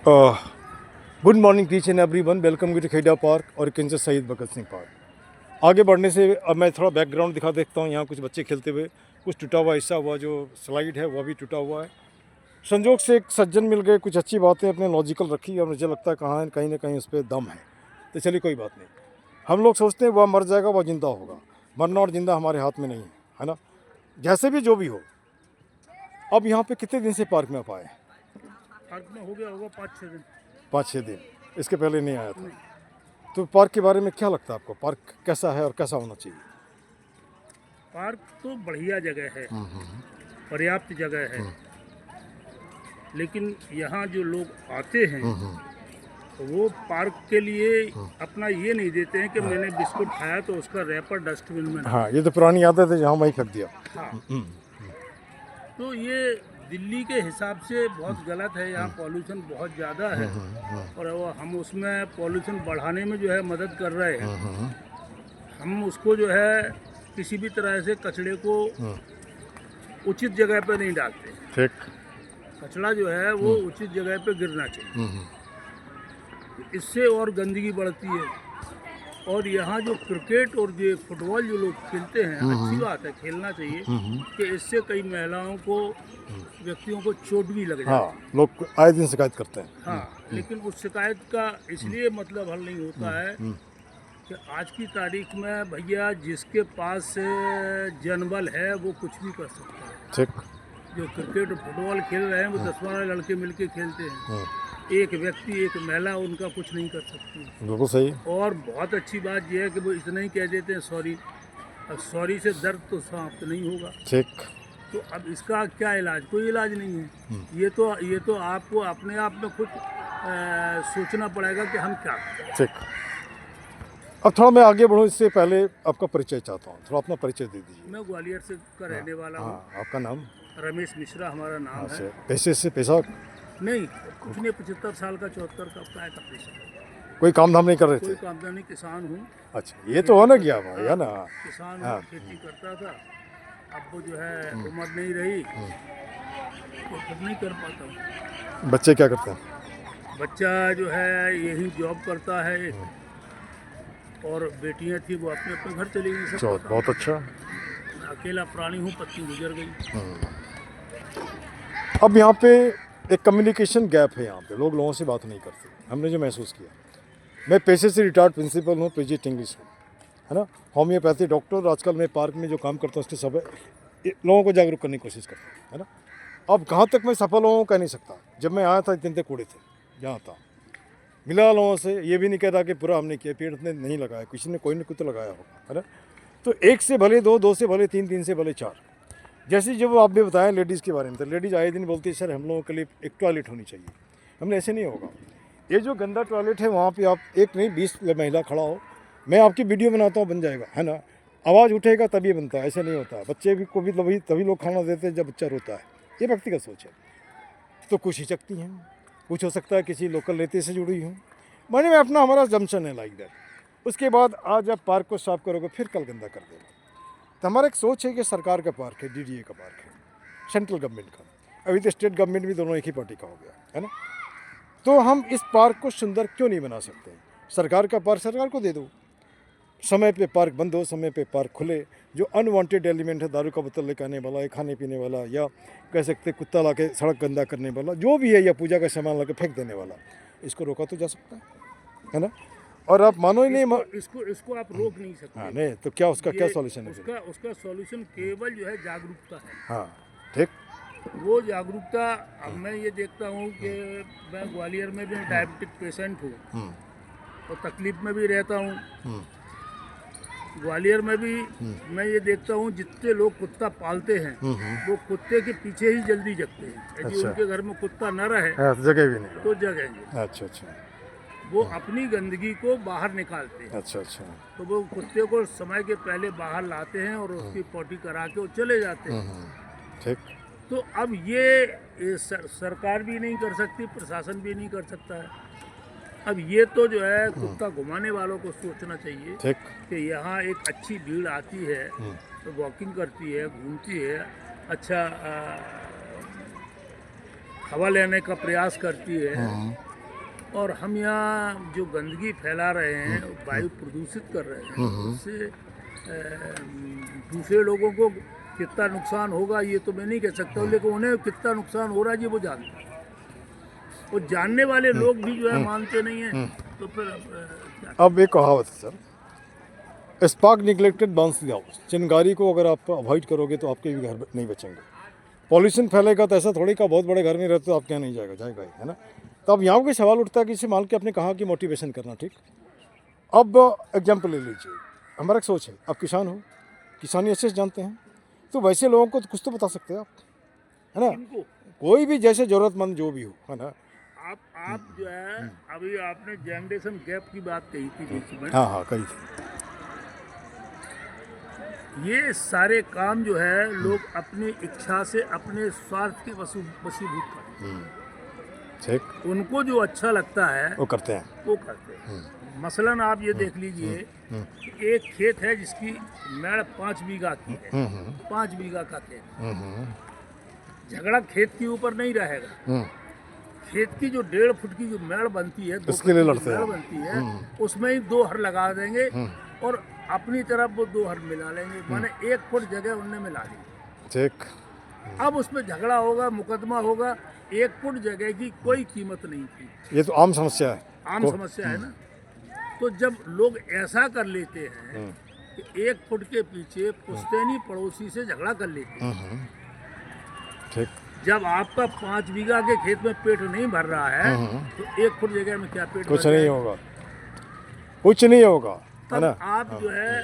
Good morning teach and everyone, welcome to Kheda park और किंजर शहीद भगत सिंह पार्क। आगे बढ़ने से अब मैं थोड़ा बैकग्राउंड दिखा देखता हूँ। यहाँ कुछ बच्चे खेलते हुए, कुछ टूटा हुआ हिस्सा हुआ, जो स्लाइड है वह भी टूटा हुआ है। संजोग से एक सज्जन मिल गए, कुछ अच्छी बातें अपने लॉजिकल रखी और मुझे लगता है कहीं ना कहीं उस पर दम है। तो चलिए कोई बात नहीं। हम लोग सोचते हैं वह मर जाएगा, वह जिंदा होगा। मरना और जिंदा हमारे हाथ में नहीं है ना। जैसे भी जो भी हो, अब यहाँ पे कितने दिन से पार्क में आप आए? पार्क में हो गया होगा 5-6 दिन। 5-6 दिन। इसके पहले नहीं आया था। तो पार्क के बारे में क्या लगता है आपको? पार्क कैसा है और कैसा होना चाहिए? पार्क तो बढ़िया जगह है, पर्याप्त जगह है, लेकिन यहाँ जो लोग आते हैं तो वो पार्क के लिए अपना ये नहीं देते हैं कि मैंने बिस्कुट खाया तो उसका रैपर डस्टबिन में हाँ, ये तो पुरानी आदत है, जहाँ वहीं फेंक दिया। हाँ, तो ये दिल्ली के हिसाब से बहुत गलत है। यहाँ पॉल्यूशन बहुत ज़्यादा है और वो हम उसमें पॉल्यूशन बढ़ाने में जो है मदद कर रहे हैं। हम उसको जो है किसी भी तरह से कचड़े को उचित जगह पे नहीं डालते। ठीक। कचड़ा जो है वो उचित जगह पे गिरना चाहिए, इससे और गंदगी बढ़ती है। और यहाँ जो क्रिकेट और जो फुटबॉल जो लोग खेलते हैं, अच्छी बात है, खेलना चाहिए कि इससे कई महिलाओं को, व्यक्तियों को चोट भी लग जाती है। हाँ, लोग आए दिन शिकायत करते हैं। हाँ, लेकिन उस शिकायत का इसलिए मतलब हल नहीं होता है कि आज की तारीख में भैया जिसके पास जनबल है वो कुछ भी कर सकता है। ठीक। जो क्रिकेट और फुटबॉल खेल रहे हैं वो 10-12 लड़के मिलके खेलते हैं। एक व्यक्ति, एक महिला उनका कुछ नहीं कर सकती। बिल्कुल सही। और बहुत अच्छी बात यह है कि वो इतना ही कह देते हैं सॉरी। अब सॉरी से दर्द तो समाप्त नहीं होगा। ठीक। तो अब इसका क्या इलाज? कोई इलाज नहीं है। ये तो आपको अपने आप में खुद सोचना पड़ेगा कि हम क्या करें। ठीक। अब थोड़ा मैं आगे बढ़ूँ, इससे पहले आपका परिचय चाहता हूँ। थोड़ा अपना परिचय दे दीजिए। मैं ग्वालियर से का रहने वाला हूँ। हाँ, आपका नाम? रमेश मिश्रा हमारा नाम है। पैसे से पैसा? नहीं, कुछ नहीं, 75 साल का, 74 का, काय का पैसा। कोई काम धाम नहीं कर रहे कोई थे? काम नहीं, किसान हूँ। अच्छा, ये तो होना गया भाई, है ना। किसान हूँ, खेती करता था। अब वो जो है उम्र नहीं रही तो फिर नहीं कर पाता हूँ। बच्चे क्या करते हैं? बच्चा जो है यही जॉब करता है और बेटियां थी वो अपने अपने घर चली गई। सब चलो, बहुत अच्छा। मैं अकेला प्राणी हूँ, पत्नी गुजर गई। अब यहाँ पे एक कम्युनिकेशन गैप है। यहाँ पे लोग लोगों से बात नहीं करते। हमने जो महसूस किया, मैं पेशे से रिटायर्ड प्रिंसिपल हूँ, पीजी इंग्लिश हूँ, है ना, होम्योपैथी डॉक्टर। आजकल मैं पार्क में जो काम करता हूँ उसके सब लोगों को जागरूक करने की कोशिश करता हूँ, है ना। अब कहाँ तक मैं सफल हूँ कह नहीं सकता। जब मैं आया था इतने कूड़े थे, जहाँ था मिला लोगों से, ये भी नहीं कहता कि पूरा हमने किया। पेड़ ने नहीं लगाया, किसी ने कोई ना कोई तो लगाया होगा, है ना। तो एक से भले दो, दो से भले तीन, तीन से भले चार। जैसे जब आप भी बताएं लेडीज़ के बारे में, तो लेडीज़ आए दिन बोलती है सर हम लोगों के लिए एक टॉयलेट होनी चाहिए। हमने ऐसे नहीं होगा। ये जो गंदा टॉयलेट है वहाँ पे आप एक नहीं 20 महिला खड़ा हो, मैं आपकी वीडियो बनाता हूँ, बन जाएगा, है ना। आवाज़ उठेगा तभी बनता है, ऐसे नहीं होता है। बच्चे भी को भी तभी लोग खाना देते हैं जब बच्चा रोता है। ये व्यक्तिगत सोच है। तो कुछ हिचकती हैं, कुछ हो सकता है किसी लोकल नेता से जुड़ी हूँ। मैंने में अपना हमारा जंक्शन है लाइक दैट। उसके बाद आज आप पार्क को साफ करोगे फिर कल गंदा कर देगा। तो हमारा एक सोच है कि सरकार का पार्क है, डीडीए का पार्क है, सेंट्रल गवर्नमेंट का। अभी तो स्टेट गवर्नमेंट भी दोनों एक ही पार्टी का हो गया, है ना। तो हम इस पार्क को सुंदर क्यों नहीं बना सकते? सरकार का पार्क सरकार को दे दो, समय पे पार्क बंद हो, समय पे पार्क खुले। जो अनवांटेड एलिमेंट है, दारू का बोतल लेकर आने वाला, या खाने पीने वाला, या कह सकते कुत्ता ला के सड़क गंदा करने वाला, जो भी है, या पूजा का सामान ला के फेंक देने वाला, इसको रोका तो जा सकता है ना। और आप मानो ही नहीं, इसको आप रोक नहीं सकते। हाँ, नहीं तो क्या उसका क्या सॉल्यूशन है? उसका सॉल्यूशन केवल जो है जागरूकता है। हाँ, ठीक। वो जागरूकता। अब मैं ये देखता हूँ कि मैं ग्वालियर में भी डायबिटिक पेशेंट हूँ और तकलीफ में भी रहता हूँ। ग्वालियर में भी मैं ये देखता हूँ जितने लोग कुत्ता पालते हैं वो कुत्ते के पीछे ही जल्दी जगते हैं। यदि अच्छा। उनके घर में कुत्ता न रहे जगह भी नहीं तो जगेंगे। अच्छा अच्छा। वो अपनी गंदगी को बाहर निकालते हैं। अच्छा अच्छा। तो वो कुत्ते को समय के पहले बाहर लाते हैं और उसकी पोटी करा के वो चले जाते हैं। ठीक। तो अब ये सरकार भी नहीं कर सकती, प्रशासन भी नहीं कर सकता है। अब ये तो जो है कुत्ता घुमाने वालों को सोचना चाहिए। ठीक। कि यहाँ एक अच्छी भीड़ आती है तो वॉकिंग करती है, घूमती है, अच्छा हवा लेने का प्रयास करती है, और हम यहाँ जो गंदगी फैला रहे हैं, वायु प्रदूषित कर रहे हैं, उससे दूसरे लोगों को कितना नुकसान होगा ये तो मैं नहीं कह सकता हूँ, लेकिन उन्हें कितना नुकसान हो रहा है ये वो जानते हैं। वो जानने वाले लोग भी जो है मानते नहीं हैं, तो फिर क्या। अब एक कहावत है sir, spark neglected Burns the house. चिंगारी को अगर आप अवॉइड करोगे तो आपके भी घर नहीं बचेंगे। पॉल्यूशन फैलेगा तो ऐसा थोड़ी का बहुत बड़े घर में रहते तो आप क्या नहीं जाएगा, जाएगा ही, है ना। तो अब यहाँ कोई सवाल उठता है कि इसे मान के आपने कहा कि मोटिवेशन करना, ठीक। अब एग्जाम्पल ले लीजिए, हमारा एक सोच है, आप किसान हो, किसानी अच्छे से जानते हैं, तो वैसे लोगों को तो कुछ तो बता सकते हैं आप, है ना। इनको कोई भी जैसे ज़रूरतमंद जो भी हो, है ना। आप जो है, अभी आपने जनरेशन गैप की बात कही थी बीच में, हाँ हाँ, कही थी। ये सारे काम जो है लोग अपनी इच्छा से अपने स्वार्थ के वशीभूत करते हैं। ठीक, उनको जो अच्छा लगता है वो करते हैं। वो करते हैं। मसलन आप ये देख लीजिए कि एक खेत है जिसकी मेड़ 5 बीघा की है, 5 बीघा का खेत, झगड़ा खेत के ऊपर नहीं रहेगा। खेत की जो 1.5 फुट की जो मेड़ बनती है, 2 इसके लिए फुट की लड़ते मेड़ हैं। बनती है, उसमें ही 2 हर लगा देंगे और अपनी तरफ वो 2 हर मिला लेंगे, माने 1 फुट जगह उनने मिला ली। ठीक, अब उसमें झगड़ा होगा, मुकदमा होगा, 1 फुट जगह की कोई कीमत नहीं थी। ये तो आम समस्या है। आम समस्या है ना। तो जब लोग ऐसा कर लेते हैं कि 1 फुट के पीछे पुश्तैनी पड़ोसी से झगड़ा कर लेते हैं, ठीक, जब आपका 5 बीघा के खेत में पेट नहीं भर रहा है तो 1 फुट जगह में क्या पेट कुछ भर नहीं जाएगा? होगा, कुछ नहीं होगा, है तब ना। आप जो है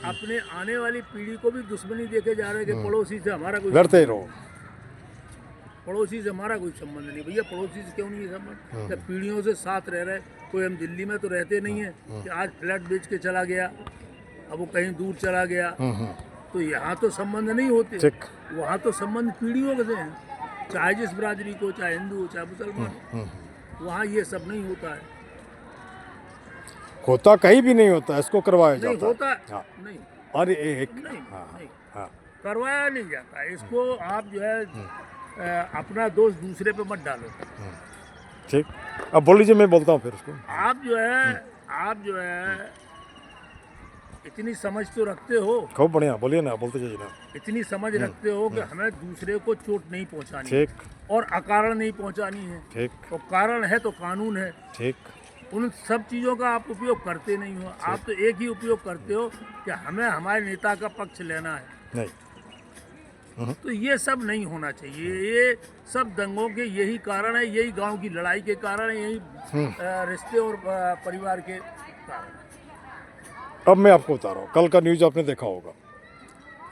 अपने आने वाली पीढ़ी को भी दुश्मनी देके जा रहे हैं कि पड़ोसी से हमारा कोई लड़ते ही रहो। पड़ोसी से हमारा कोई संबंध नहीं। भैया पड़ोसी से क्यों नहीं है संबंध? जब पीढ़ियों से साथ रह रहे, कोई हम दिल्ली में तो रहते नहीं है कि आज फ्लैट बेच के चला गया, अब वो कहीं दूर चला गया, तो यहाँ तो संबंध नहीं होते। ठीक, वहाँ तो संबंध पीढ़ियों के से हैं, चाहे जिस बिरादरी को, चाहे हिंदू हो चाहे मुसलमान हो। वहाँ ये सब नहीं होता है। होता कहीं भी नहीं होता, इसको करवाया नहीं जाता होता है। हाँ, नहीं और एक, नहीं हाँ नहीं हाँ, करवाया नहीं जाता है। इसको आप जो है अपना दोष दूसरे पे मत डालो। ठीक। अब बोल लीजिए, मैं बोलता हूँ फिर उसको। आप जो है इतनी समझ तो रखते हो, खूब बढ़िया, बोलिए ना, बोलते जाइए ना। इतनी समझ रखते हो कि हमें दूसरे को चोट नहीं पहुंचानी ठीक, और अकारण नहीं पहुंचानी है। ठीक, तो कारण है तो कानून है। ठीक, उन सब चीज़ों का आप उपयोग करते नहीं हो। आप तो एक ही उपयोग करते हो कि हमें हमारे नेता का पक्ष लेना है। नहीं, तो ये सब नहीं होना चाहिए। ये सब दंगों के यही कारण है, यही गांव की लड़ाई के कारण है, यही रिश्ते और परिवार के कारण है। अब मैं आपको बता रहा हूँ, कल का न्यूज़ आपने देखा होगा,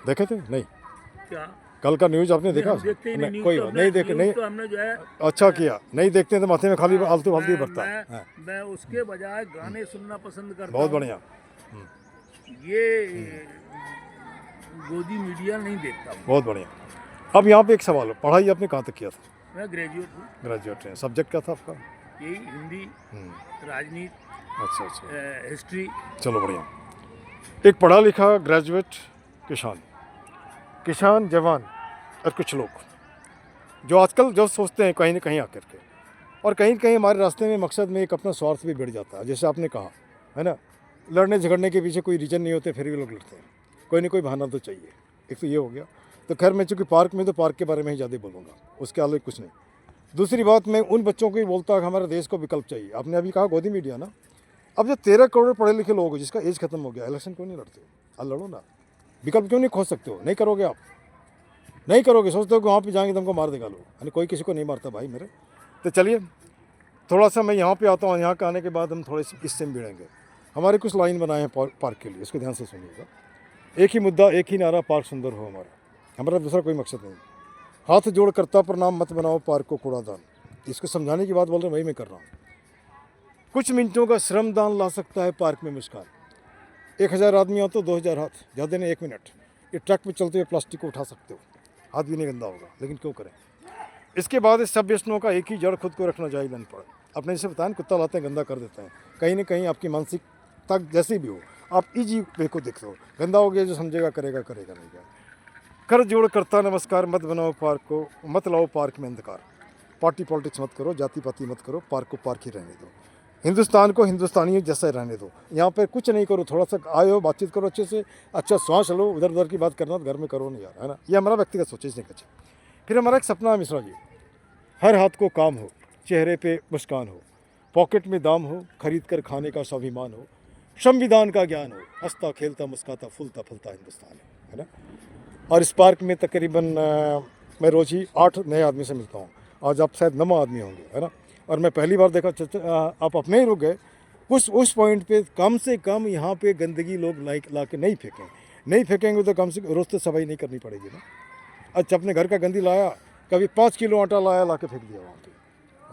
देखे थे नहीं? क्या कल का न्यूज़ आपने देखा? हम देखते ही नहीं, नहीं, न्यूज़ कोई तो बात हमने- नहीं, देखे न्यूज़ नहीं। तो हमने जो है अच्छा किया, नहीं देखते हैं तो माथे में खाली आलतू फालतू ही मैं- बढ़ता है। हाँ, मैं उसके बजाय गाने सुनना पसंद करता बहुत हूँ। बढ़िया, ये गोदी मीडिया नहीं देखता हूँ। बहुत बढ़िया। अब यहाँ पे एक सवाल है, पढ़ाई आपने कहाँ तक किया था? मैं ग्रेजुएट हूँ, ग्रेजुएट है, सब्जेक्ट क्या था आपका? यही हिंदी, राजनीति, अच्छा अच्छा, हिस्ट्री। चलो बढ़िया। एक पढ़ा लिखा ग्रेजुएट किसान, किसान जवान और कुछ लोग जो आजकल जो सोचते हैं कहीं ना कहीं आकर के, और कहीं ना कहीं हमारे रास्ते में मकसद में एक अपना स्वार्थ भी बढ़ जाता है। जैसे आपने कहा, है ना, लड़ने झगड़ने के पीछे कोई रीजन नहीं होते, फिर भी लोग लड़ते हैं, कोई ना कोई बहाना तो चाहिए। एक तो ये हो गया। तो खैर मैं चूँकि पार्क में, तो पार्क के बारे में ही ज़्यादा बोलूँगा, उसके अलावा कुछ नहीं। दूसरी बात, मैं उन बच्चों को ही बोलता कि हमारे देश को विकल्प चाहिए। आपने अभी कहा गोदी मीडिया ना, अब जो 13 करोड़ पढ़े लिखे लोग जिसका एज खत्म हो गया, इलेक्शन क्यों नहीं लड़ते हो? अब लड़ो ना, विकल्प क्यों नहीं खोज सकते हो? नहीं करोगे आप, नहीं करोगे, सोचते हो कि वहाँ पे जाएंगे तो हमको मार देगा लोग, यानी कोई किसी को नहीं मारता भाई मेरे। तो चलिए थोड़ा सा मैं यहाँ पे आता हूँ, यहाँ के आने के बाद हम थोड़े से इससे भिड़ेंगे। हमारे कुछ लाइन बनाए हैं पार्क के लिए, इसको ध्यान से सुनिएगा। एक ही मुद्दा, एक ही नारा, पार्क सुंदर हो हमारा दूसरा कोई मकसद नहीं। हाथ जोड़ करता प्रणाम, मत बनाओ पार्क को कूड़ादान। इसको समझाने की बात बोल रहे हैं, वही मैं कर रहा हूँ। कुछ मिनटों का श्रमदान ला सकता है पार्क में मुस्कान। 1000 आदमी हो तो 2000 हाथ, ज़्यादा नहीं 1 मिनट। ये ट्रक पे चलते हुए प्लास्टिक को उठा सकते हो, हाथ भी नहीं गंदा होगा, लेकिन क्यों करें। इसके बाद इस सब व्यसनों का एक ही जड़ खुद को रखना चाहिए बन पड़े। अपने से बताएं, कुत्ता लाते हैं गंदा कर देते हैं, कहीं ना कहीं आपकी मानसिकता जैसी भी हो, आप इजी वे को देखते हो। गंदा हो गया, जो समझेगा करेगा, करेगा नहीं क्या। कर जोड़ करता नमस्कार, मत बनाओ पार्क को, मत लाओ पार्क में अंधकार। पार्टी पॉलिटिक्स मत करो, जाति पाति मत करो, पार्क को पार्क ही रहने दो, हिंदुस्तान को हिंदुस्तानी जैसा रहने दो। यहाँ पे कुछ नहीं करो, थोड़ा सा आए हो बातचीत करो अच्छे से, अच्छा श्वास लो, उधर उधर की बात करना तो घर में करो नहीं यार, है ना। ये हमारा व्यक्तिगत सोच है इसने कच्चा। फिर हमारा एक सपना है मिश्रा जी, हर हाथ को काम हो, चेहरे पे मुस्कान हो, पॉकेट में दाम हो, खरीद कर खाने का स्वाभिमान हो, संविधान का ज्ञान हो, हंसता खेलता मुस्काता फूलता फलता हिंदुस्तान है ना। और इस पार्क में तकरीबन मैं रोज़ ही 8 नए आदमी से मिलता हूँ। आज आप शायद 9 आदमी होंगे, है ना। और मैं पहली बार देखा आप अपने ही रुक गए उस पॉइंट पे, कम से कम यहाँ पे गंदगी लोग ला के नहीं फेंकेंगे तो कम से कम रोज़ तो सफाई नहीं करनी पड़ेगी ना। अच्छा, अपने घर का गंदी लाया, कभी 5 किलो आटा लाया, ला के फेंक दिया वहाँ पे।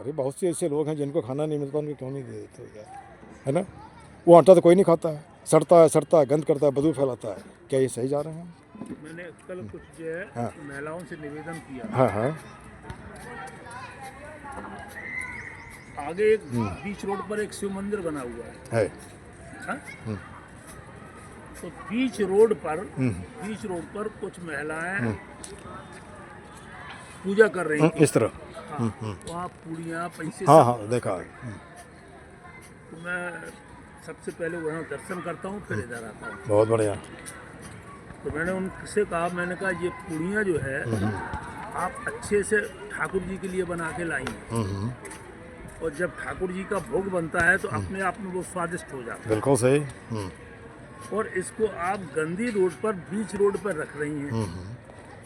अरे बहुत से ऐसे लोग हैं जिनको खाना नहीं मिलता, उनको क्यों नहीं दे देते यार, है ना। वो आटा तो कोई नहीं खाता है, सड़ता है, गंद करता है, बदबू फैलाता है। क्या ये सही जा रहे हैं? मैंने कल कुछ जो है हाँ। महिलाओं से निवेदन किया। हाँ, आगे एक बीच रोड पर एक शिव मंदिर बना हुआ है। हाँ? तो बीच रोड पर कुछ महिलाएं पूजा कर रही थी इस तरह। हाँ, वहाँ पूड़ियाँ पैसे हाँ, देखा है। तो मैं सबसे पहले वहाँ दर्शन करता हूँ, फिर इधर आता हूँ। बहुत बढ़िया। तो मैंने उनसे कहा, मैंने कहा ये पूड़ियाँ जो है आप अच्छे से ठाकुर जी के लिए बना के लाई हैं, और जब ठाकुर जी का भोग बनता है तो अपने आप में वो स्वादिष्ट हो जाता है। बिल्कुल सही। और इसको आप गंदी रोड पर, बीच रोड पर रख रही हैं,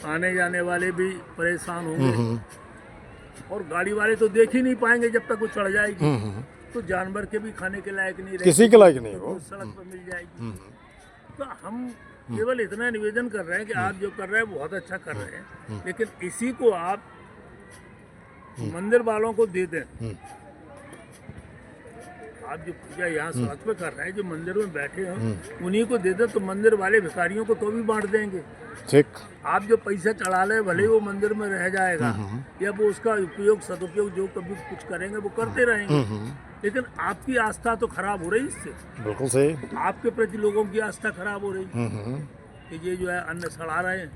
आने जाने वाले भी परेशान होंगे, और गाड़ी वाले तो देख ही नहीं पाएंगे जब तक वो चढ़ जाएगी। तो जानवर के भी खाने के लायक नहीं रहेगी, किसी के लायक नहीं हो, सड़क पर मिल जाएगी। तो हम केवल इतना निवेदन कर रहे हैं कि आप जो कर रहे हैं बहुत अच्छा कर रहे हैं, लेकिन इसी को आप मंदिर वालों को दे दें। आप जो पूजा यहाँ सड़क पे कर रहे हैं, जो मंदिर में बैठे हैं, उन्हीं को दे दें, तो मंदिर वाले भिखारियों को तो भी बांट देंगे। ठीक। आप जो पैसा चढ़ा ले, भले ही वो मंदिर में रह जाएगा, या वो उसका उपयोग सदुपयोग जो कभी कुछ करेंगे वो करते रहेंगे, लेकिन आपकी आस्था तो खराब हो रही इससे। बिल्कुल सही। आपके प्रति लोगों की आस्था खराब हो रही कि ये जो है अन्न सड़ा रहे हैं,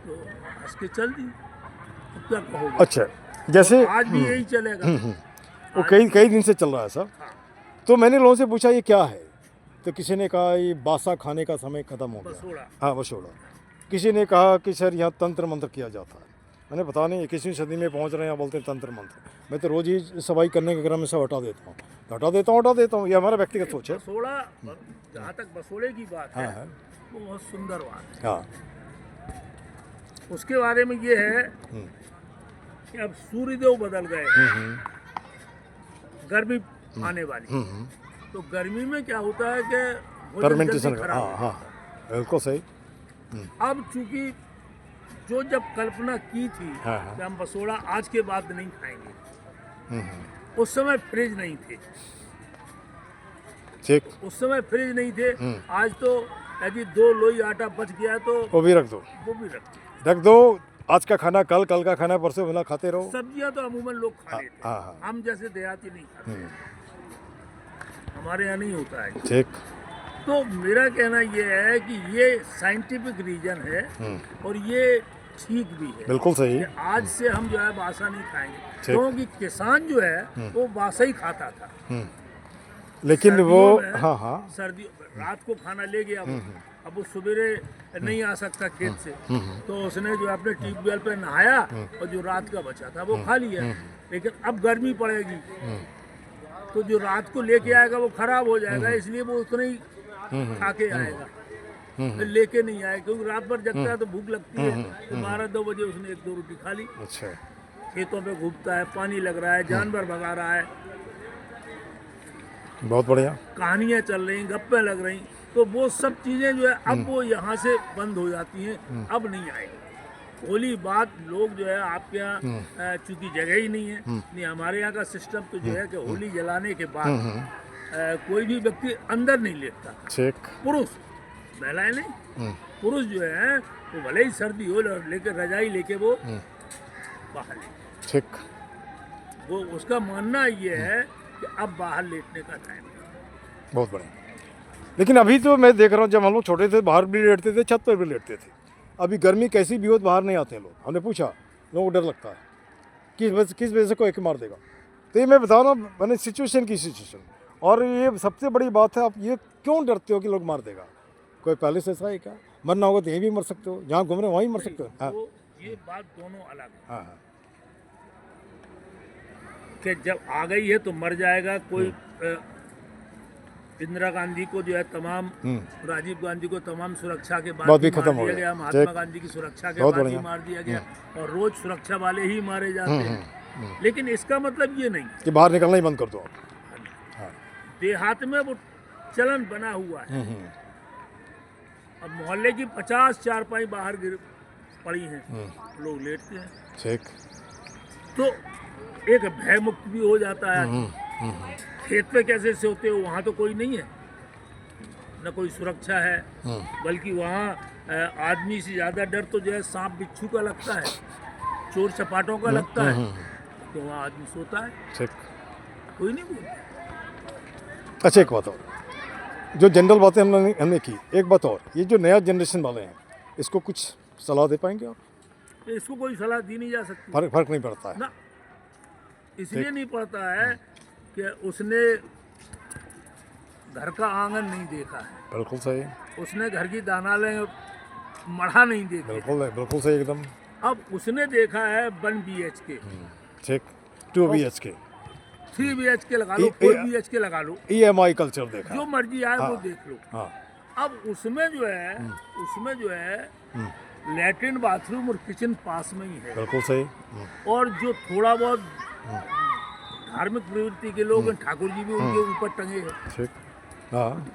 तो हंस के चल दी, तो क्या कहोगे? अच्छा, जैसे आज भी यही चलेगा। वो कई दिन से चल रहा है सर। तो मैंने लोगों से पूछा ये क्या है, तो किसी ने कहा ये बासा खाने का समय खत्म हो गया। बसोड़ा। हाँ, बसोड़ा। किसी ने कहा कि सर यहाँ तंत्र मंत्र किया जाता है। मैंने पता नहीं 21वीं सदी में पहुँच रहे हैं, बोलते हैं तंत्र मंत्र। मैं तो रोज़ ही सफाई करने के क्रम में सब हटा देता हूँ। ये हमारा व्यक्तिगत सोच है। बसोड़ा, जहाँ तक बसोड़े की बात है, हाँ, वो बहुत सुंदर बात है। हाँ। उसके बारे में ये है कि अब सूर्यदेव बदल गए, गर्मी आने वाली, तो गर्मी में क्या होता है कि फर्मेंटेशन। खराब हाँ, हाँ, बिल्कुल सही। अब चूंकि जो जब कल्पना की थी हाँ। कि हम बसोड़ा आज के बाद नहीं खाएंगे, उस समय फ्रिज नहीं थे। ठीक। उस समय फ्रिज नहीं थे। आज तो यदि 2 लोई आटा बच गया है तो वो भी रख दो, वो भी रख दो। आज का खाना कल का खाना परसों वाला खाते रहो। सब्जियां तो अमूमन लोग खा लेते हैं, हाँ, हाँ। हम जैसे देहाती नहीं खाते, हमारे यहाँ नहीं होता है। ठीक। तो मेरा कहना ये है कि ये साइंटिफिक रीजन है, और ये ठीक भी है। बिल्कुल सही। कि आज से हम जो है बासा नहीं खाएंगे, क्योंकि किसान जो है वो बासा ही खाता था। लेकिन वो सर्दियों में, सर्दियों रात को खाना ले गया वो, अब वो सवेरे नहीं आ सकता खेत से, तो उसने जो अपने ट्यूबवेल पे नहाया और जो रात का बचा था वो खा लिया। लेकिन अब गर्मी पड़ेगी तो जो रात को लेके आएगा वो खराब हो जाएगा, इसलिए वो उतना ही खा के आएगा, फिर लेके नहीं आएगा, क्योंकि रात भर जगता है तो भूख लगती है। तो 12-2 बजे उसने 1-2 रोटी खा ली। अच्छा। खेतों पे घूमता है, पानी लग रहा है, जानवर भगा रहा है, बहुत बढ़िया। कहानियाँ चल रही, गप्पें लग रही, तो वो सब चीज़ें जो है अब वो यहाँ से बंद हो जाती हैं, अब नहीं आएगी। होली बात लोग जो है आपके यहाँ चूंकि जगह ही नहीं है, नहीं हमारे यहाँ का सिस्टम तो जो है कि होली जलाने के बाद कोई भी व्यक्ति अंदर नहीं लेटता। ठीक। पुरुष, महिलाएं नहीं, पुरुष जो है वो भले ही सर्दी हो लेकर रजाई लेके वो बाहर लेटे। ठीक। वो उसका मानना ये है कि अब बाहर लेटने का टाइम है। बहुत बढ़िया। लेकिन अभी तो मैं देख रहा हूँ, जब हम लोग छोटे थे बाहर भी लेटते थे, छत पर भी लेटते थे। अभी गर्मी कैसी भी हो तो बाहर नहीं आते लोग। हमने पूछा लोगों को डर लगता है किस वजह से कोई एक मार देगा। तो ये मैं बता रहा हूँ, मैंने सिचुएशन की सिचुएशन। और ये सबसे बड़ी बात है, आप ये क्यों डरते हो कि लोग मार देगा? कोई पहले से ऐसा है क्या? मरना होगा तो यहीं भी मर सकते हो, जहाँ घूम रहे हो वहीं मर सकते हो। हाँ तो ये बात दोनों अलग है हाँ हाँ कि जब आ गई है तो मर जाएगा कोई। इंदिरा गांधी को जो है तमाम, राजीव गांधी को तमाम सुरक्षा के बाद बात भी ही मार खत्म हो दिया गया। गया, महात्मा ठीक। गांधी की सुरक्षा के बहुत बाद ही बढ़िया। मार दिया गया, और रोज सुरक्षा वाले ही मारे जाते हैं। लेकिन इसका मतलब ये नहीं कि बाहर निकलना ही बंद कर दो आप। हाँ देहात में वो चलन बना हुआ है। अब मोहल्ले की 50 चारपाई बाहर गिर पड़ी हैं, लोग लेटते हैं, ठीक। तो एक भय मुक्त भी हो जाता है। खेत पे कैसे सोते हो, वहाँ तो कोई नहीं है, न कोई सुरक्षा है, बल्कि वहाँ आदमी से ज़्यादा डर तो जो है सांप बिच्छू का लगता है, चोर चपाटों का लगता है। तो वहाँ आदमी सोता है, ठीक। कोई नहीं बोलता। अच्छा एक बात और, जो जनरल बातें हमने की, एक बात और, ये जो नया जनरेशन वाले हैं, इसको कुछ सलाह दे पाएंगे आप? तो इसको कोई सलाह दी नहीं जा सकती फर्क नहीं पड़ता है ना, इसलिए नहीं पड़ता है कि उसने घर का आंगन नहीं देखा है, बिल्कुल सही, उसने घर की दानालय मढ़ा नहीं देखी। बिल्कुल सही एकदम। अब उसने देखा है 1 BHK, ठीक, 2 BHK, 3 BHK लगा लो, 4 BHK लगा लो, EMI कल्चर देखा। जो मर्जी आए वो देख लो। हाँ अब उसमें जो है लैट्रिन बाथरूम और किचन पास में ही है, बिल्कुल सही। और जो थोड़ा बहुत धार्मिक प्रवृत्ति के लोग हैं, ठाकुर जी भी उनके ऊपर टंगे हैं। ठीक। हाँ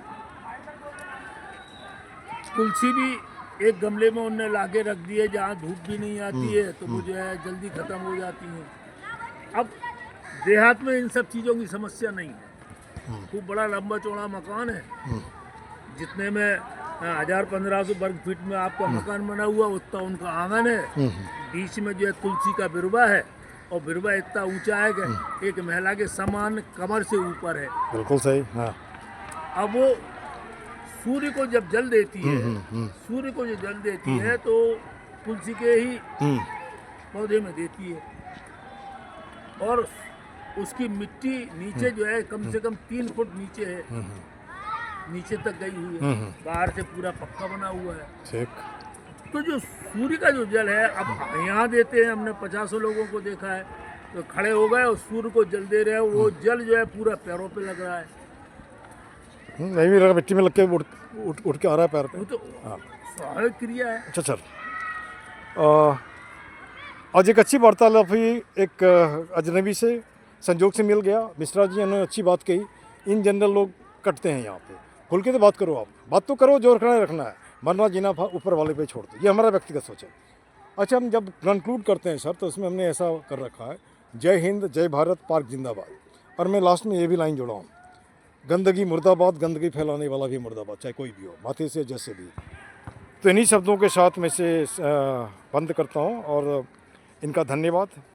तुलसी भी एक गमले में उनने लाके रख दिए, जहाँ धूप भी नहीं आती है, तो वो जो है जल्दी खत्म हो जाती है। अब देहात में इन सब चीज़ों की समस्या नहीं है, खूब बड़ा लंबा चौड़ा मकान है, जितने में 1000-1500 वर्ग फीट में आपका मकान बना हुआ, उतना उनका आंगन है, बीच में जो है तुलसी का बिरवा है, और बिरवा इतना ऊंचा है कि एक महिला के समान कमर से ऊपर है। बिल्कुल सही। हाँ अब वो सूर्य को जब जल देती है, सूर्य को जो जल देती है तो तुलसी के ही पौधे में देती है, और उसकी मिट्टी नीचे जो है कम से कम 3 फुट नीचे है, नीचे तक गई हुई है, बाहर से पूरा पक्का बना हुआ है। ठीक। तो जो सूर्य का जो जल है, अब यहाँ देते हैं, हमने 50 लोगों को देखा है, तो खड़े हो गए और सूर्य को जल दे रहे हैं, वो जल जो है पूरा पैरों पे लग रहा है। नहीं भी लगा, मिट्टी में लग के उठ के आ रहा है पैर पे। वो तो स्वाभाविक क्रिया है। अच्छा चल, आज एक अच्छी वार्तालाप हुई, एक अजनबी से संजोग से मिल गया। मिश्रा जी ने अच्छी बात कही। इन जनरल लोग कटते हैं यहाँ पे, खुल के तो बात करो, आप बात तो करो, जो रखना है, मरना जीना ऊपर वाले पे छोड़ दो, ये हमारा व्यक्तिगत सोच है। अच्छा, हम जब कंक्लूड करते हैं सर, तो उसमें हमने ऐसा कर रखा है, जय हिंद, जय भारत, पार्क जिंदाबाद, और मैं लास्ट में ये भी लाइन जोड़ा हूँ, गंदगी मुर्दाबाद, गंदगी फैलाने वाला भी मुर्दाबाद, चाहे कोई भी हो, माथे से जैसे भी। तो इन्हीं शब्दों के साथ मैं से बंद करता हूँ, और इनका धन्यवाद।